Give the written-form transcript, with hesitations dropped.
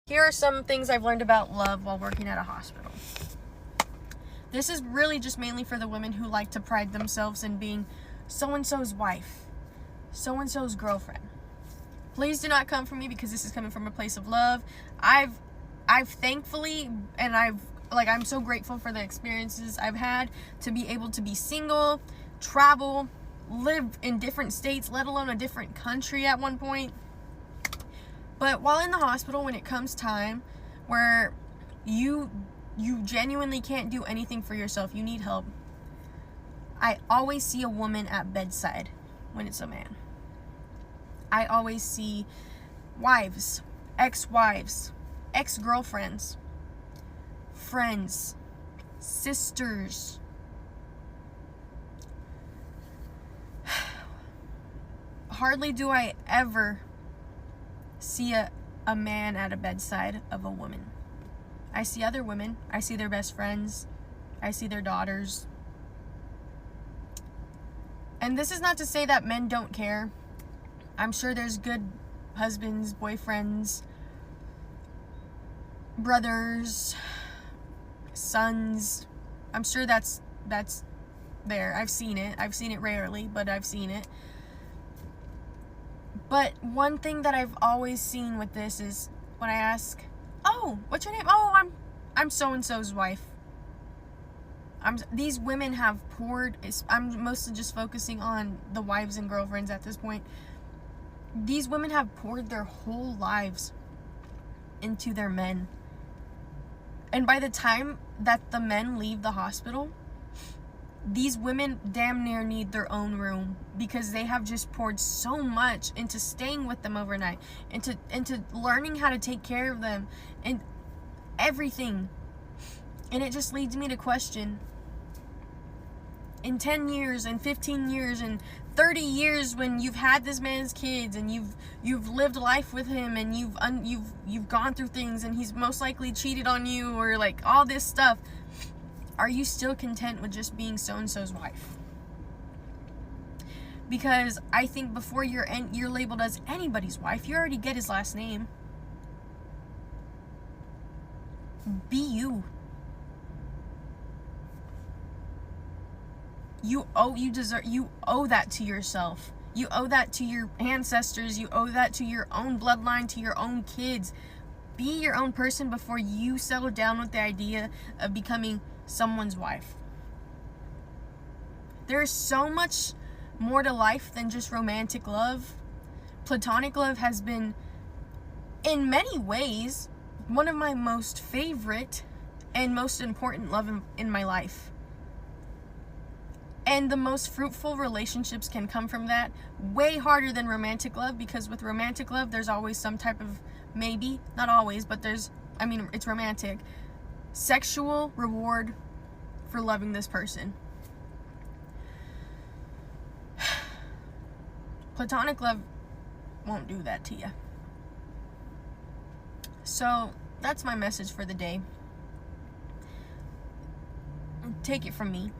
Here are some things I've learned about love while working at a hospital. This is really just mainly for the women who like to pride themselves in being so-and-so's wife, so-and-so's girlfriend. Please do not come from me, because this is coming from a place of love. I've thankfully, and I'm so grateful for the experiences I've had to be able to be single, travel, live in different states, let alone a different country at one point. But while in the hospital, when it comes time where you genuinely can't do anything for yourself, you need help, I always see a woman at bedside when it's a man. I always see wives, ex-wives, ex-girlfriends, friends, sisters. Hardly do I ever see a man at a bedside of a woman. I see other women. I see their best friends. I see their daughters. And this is not to say that men don't care. I'm sure there's good husbands, boyfriends, brothers, sons. I'm sure that's there. I've seen it. I've seen it rarely, but I've seen it. But one thing that I've always seen with this is when I ask, "Oh, what's your name?" "Oh, I'm so-and-so's wife." These women have poured, I'm mostly just focusing on the wives and girlfriends at this point. These women have poured their whole lives into their men. And by the time that the men leave the hospital, these women damn near need their own room, because they have just poured so much into staying with them overnight, into learning how to take care of them, and everything. And it just leads me to question, in 10 years and 15 years and 30 years, when you've had this man's kids and you've lived life with him, and you've gone through things, and he's most likely cheated on you, or like all this stuff, are you still content with just being so-and-so's wife? Because I think before you're labeled as anybody's wife, you already get his last name. Be you. You owe that to yourself. You owe that to your ancestors. You owe that to your own bloodline, to your own kids. Be your own person before you settle down with the idea of becoming someone's wife. There is so much more to life than just romantic love. Platonic love has been, in many ways, one of my most favorite and most important love in my life. And the most fruitful relationships can come from that, way harder than romantic love, because with romantic love, there's always some type of, maybe, not always, but it's romantic, sexual reward for loving this person. Platonic love won't do that to you. So that's my message for the day. Take it from me.